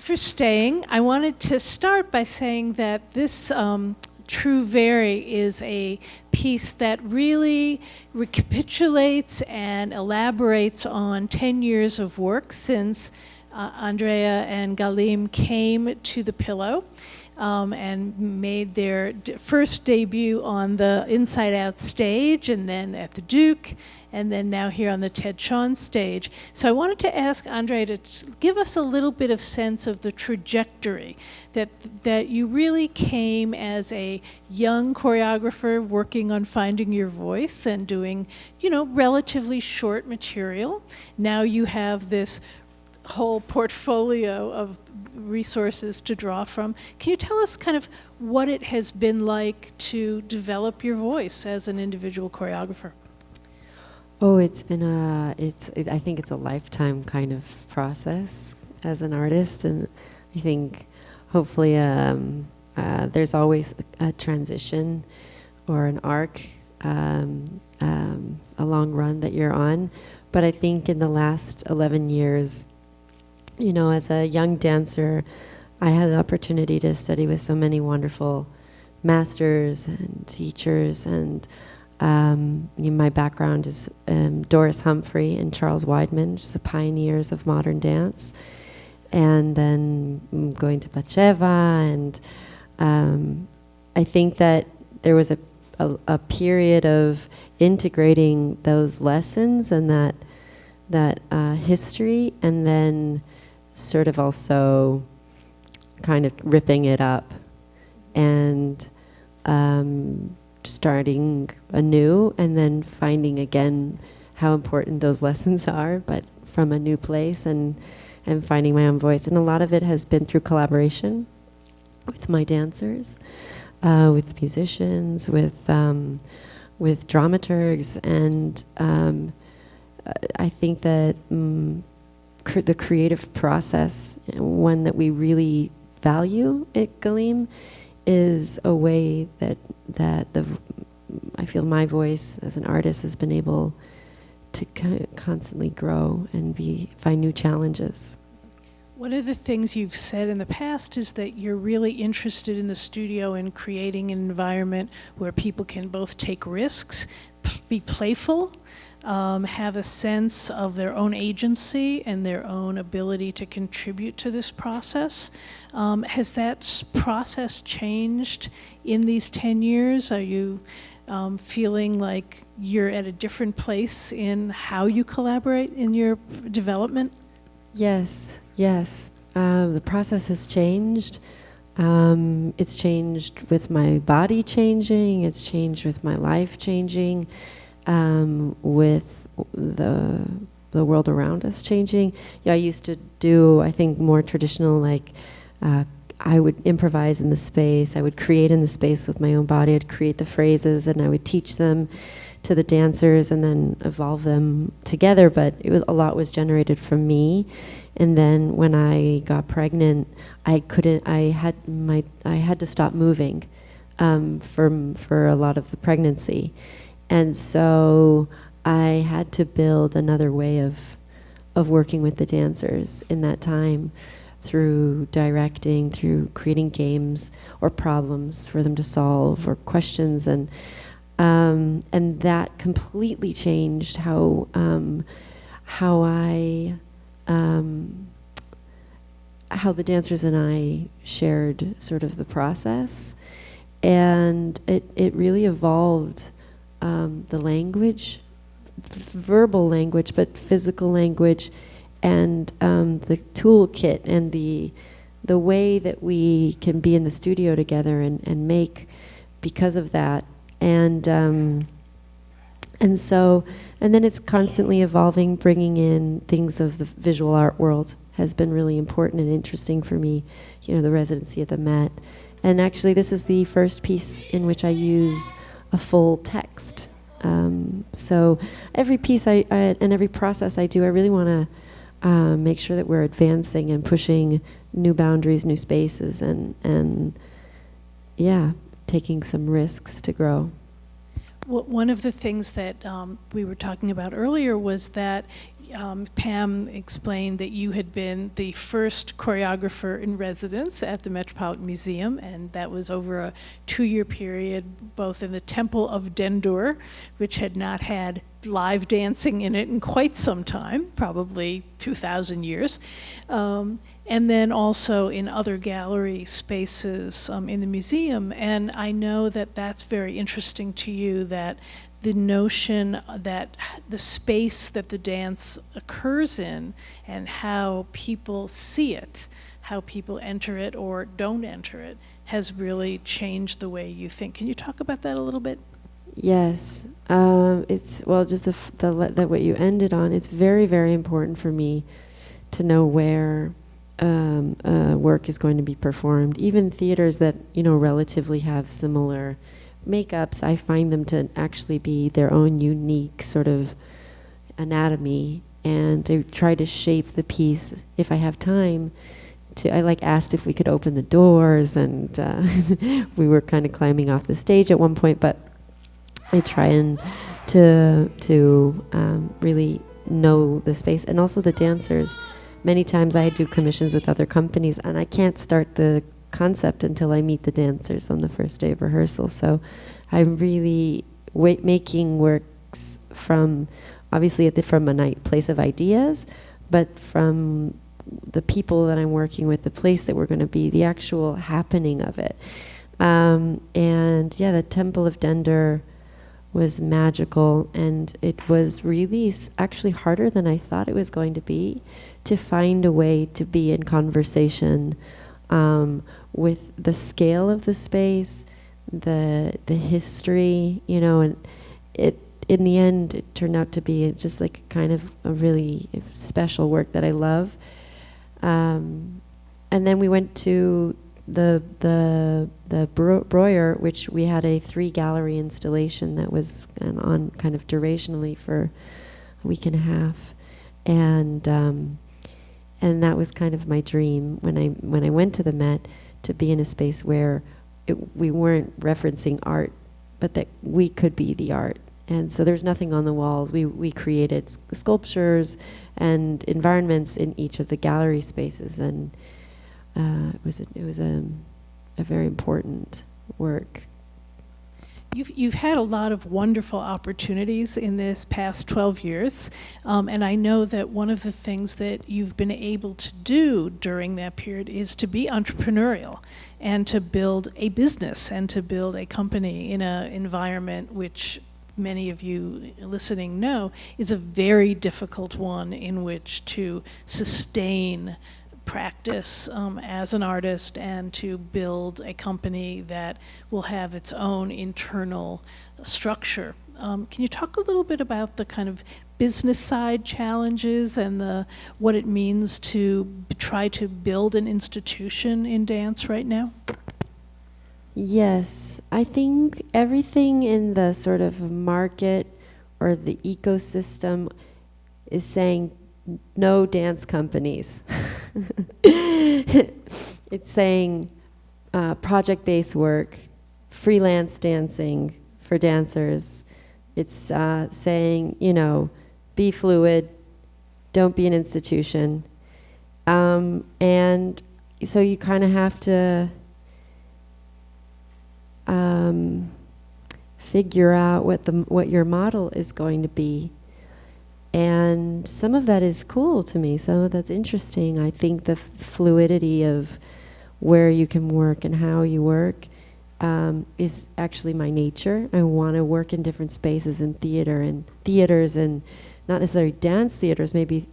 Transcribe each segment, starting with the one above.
for staying. I wanted to start by saying that this True Very is a piece that really recapitulates and elaborates on 10 years of work since Andrea and Gallim came to the Pillow and made their first debut on the Inside Out stage, and then at the Duke, and then now here on the Ted Shawn stage. So I wanted to ask Andrea to give us a little bit of sense of the trajectory that you really came as a young choreographer working on finding your voice and doing, relatively short material. Now you have this whole portfolio of resources to draw from. Can you tell us kind of what it has been like to develop your voice as an individual choreographer? Oh, it's been I think it's a lifetime kind of process as an artist, and I think hopefully there's always a transition or an arc, a long run that you're on. But I think in the last 11 years, as a young dancer, I had an opportunity to study with so many wonderful masters and teachers, and my background is Doris Humphrey and Charles Weidman, just the pioneers of modern dance, and then going to Batsheva, and I think that there was a period of integrating those lessons and that history, and then sort of also kind of ripping it up and starting anew, and then finding again how important those lessons are, but from a new place, and finding my own voice. And a lot of it has been through collaboration with my dancers, with musicians, with dramaturgs, and I think that the creative process, one that we really value at Gallim, is a way that I feel my voice as an artist has been able to constantly grow and find new challenges. One of the things you've said in the past is that you're really interested in the studio in creating an environment where people can both take risks, be playful, have a sense of their own agency and their own ability to contribute to this process. Has that process changed in these 10 years? Are you feeling like you're at a different place in how you collaborate in your development? Yes. The process has changed. It's changed with my body changing. It's changed with my life changing. With the world around us changing. I used to do, I think, more traditional, like I would improvise in the space. I would create in the space with my own body. I'd create the phrases, and I would teach them to the dancers, and then evolve them together. But a lot was generated from me. And then when I got pregnant, I had to stop moving for a lot of the pregnancy. And so I had to build another way of working with the dancers in that time, through directing, through creating games or problems for them to solve, or questions, and that completely changed how the dancers and I shared sort of the process, and it really evolved. The language, verbal language, but physical language, and the toolkit, and the way that we can be in the studio together and make because of that. And then it's constantly evolving. Bringing in things of the visual art world has been really important and interesting for me. The residency at the Met, and actually this is the first piece in which I use a full text. So every piece and every process I do, I really want to make sure that we're advancing and pushing new boundaries, new spaces, and taking some risks to grow. One of the things that we were talking about earlier was that Pam explained that you had been the first choreographer in residence at the Metropolitan Museum, and that was over a 2-year period, both in the Temple of Dendur, which had not had live dancing in it in quite some time, probably 2,000 years, and then also in other gallery spaces in the museum. And I know that that's very interesting to you, that the notion that the space that the dance occurs in and how people see it, how people enter it or don't enter it, has really changed the way you think. Can you talk about that a little bit? Yes, it's, well, just the what you ended on, it's very, very important for me to know where work is going to be performed. Even theaters that, relatively have similar makeups, I find them to actually be their own unique sort of anatomy, and I try to shape the piece if I have time. I asked if we could open the doors, and we were kind of climbing off the stage at one point, but I try and to really know the space, and also the dancers. Many times I do commissions with other companies, and I can't start the concept until I meet the dancers on the first day of rehearsal. So I'm really making works from, obviously from a place of ideas, but from the people that I'm working with, the place that we're going to be, the actual happening of it. And yeah, the Temple of Dendur was magical, and it was really actually harder than I thought it was going to be, to find a way to be in conversation with the scale of the space, the history, and it, in the end, it turned out to be just like kind of a really special work that I love. And then we went to the Breuer, which we had a 3-gallery installation that was on kind of durationally for a week and a half, and that was kind of my dream when I went to the Met, to be in a space where we weren't referencing art, but that we could be the art. And so there's nothing on the walls. We created sculptures and environments in each of the gallery spaces, and it was a very important work. You've had a lot of wonderful opportunities in this past 12 years, and I know that one of the things that you've been able to do during that period is to be entrepreneurial and to build a business and to build a company in an environment which many of you listening know is a very difficult one, in which to sustain practice as an artist and to build a company that will have its own internal structure. Can you talk a little bit about the kind of business side challenges and what it means to try to build an institution in dance right now? Yes, I think everything in the sort of market or the ecosystem is saying no dance companies. It's saying project-based work, freelance dancing for dancers. It's saying, be fluid, don't be an institution. And so you kind of have to figure out what your model is going to be. And some of that is cool to me, some of that's interesting. I think the fluidity of where you can work and how you work is actually my nature. I want to work in different spaces, in theaters, and not necessarily dance theaters, maybe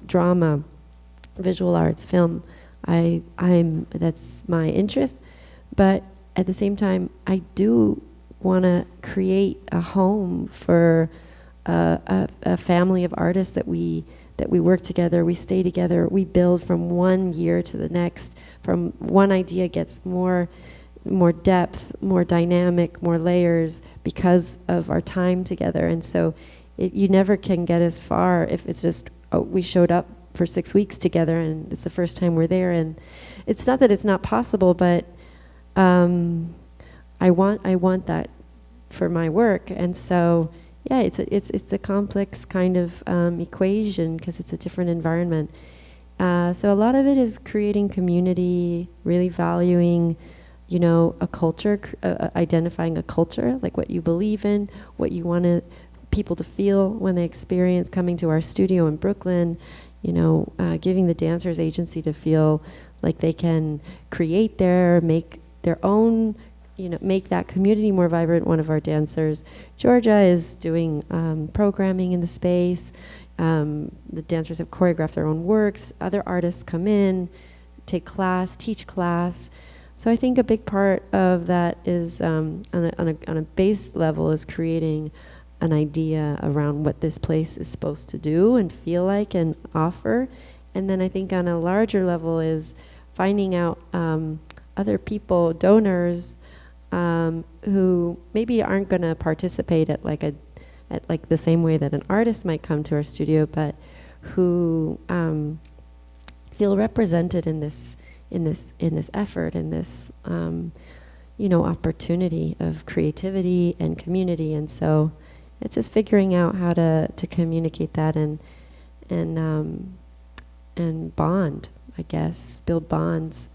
drama, visual arts, film. That's my interest, but at the same time, I do want to create a home for a family of artists that we work together, we stay together, we build from one year to the next. From one idea gets more depth, more dynamic, more layers because of our time together. And so you never can get as far if it's just, we showed up for 6 weeks together and it's the first time we're there. And it's not that it's not possible, but I want that for my work. And so, yeah, it's a complex kind of equation because it's a different environment. So a lot of it is creating community, really valuing, a culture, identifying a culture, like what you believe in, what you want people to feel when they experience coming to our studio in Brooklyn, giving the dancers agency to feel like they can create make their own, make that community more vibrant. One of our dancers, Georgia, is doing programming in the space. The dancers have choreographed their own works. Other artists come in, teach class. So I think a big part of that is, on a base level, is creating an idea around what this place is supposed to do and feel like and offer. And then I think on a larger level is finding out other people, donors, who maybe aren't going to participate at the same way that an artist might come to our studio, but who feel represented in this effort, in this opportunity of creativity and community. And so it's just figuring out how to communicate that and bond, I guess, build bonds.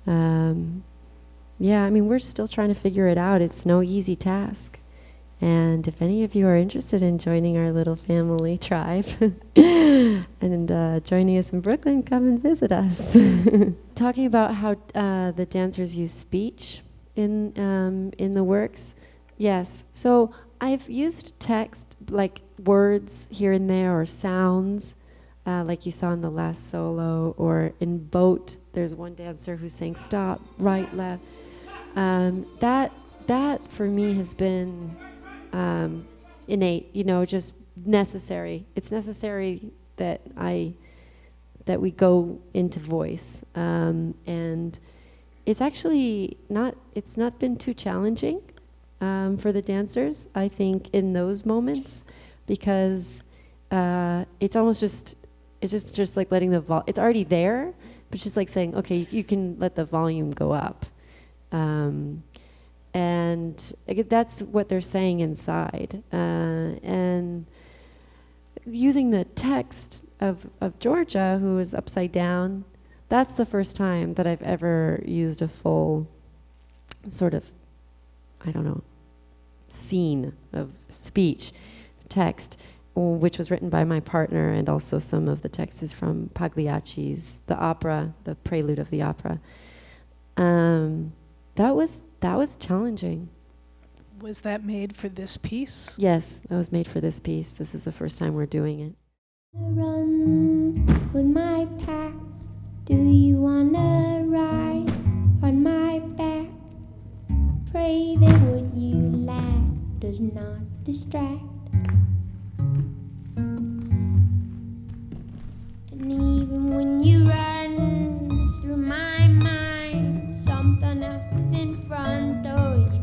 We're still trying to figure it out. It's no easy task. And if any of you are interested in joining our little family tribe and joining us in Brooklyn, come and visit us. Talking about how the dancers use speech in the works. Yes. So I've used text, like words here and there, or sounds, like you saw in the last solo, or in Boat. There's one dancer who's saying stop, right, left. That for me has been innate, just necessary. It's necessary that we go into voice, and it's actually it's not been too challenging for the dancers, I think, in those moments, because it's almost just like letting it's already there, but just like saying, okay, you can let the volume go up. And that's what they're saying inside. And using the text of Georgia, who is upside down, that's the first time that I've ever used a full sort of, scene of speech, text, which was written by my partner, and also some of the text is from Pagliacci's The Opera, the prelude of the opera. That was challenging. Was that made for this piece? Yes, that was made for this piece. This is the first time we're doing it. Run with my packs. Do you wanna ride on my back? Pray that what you lack does not distract. And even when you run through my mind, something else is in front of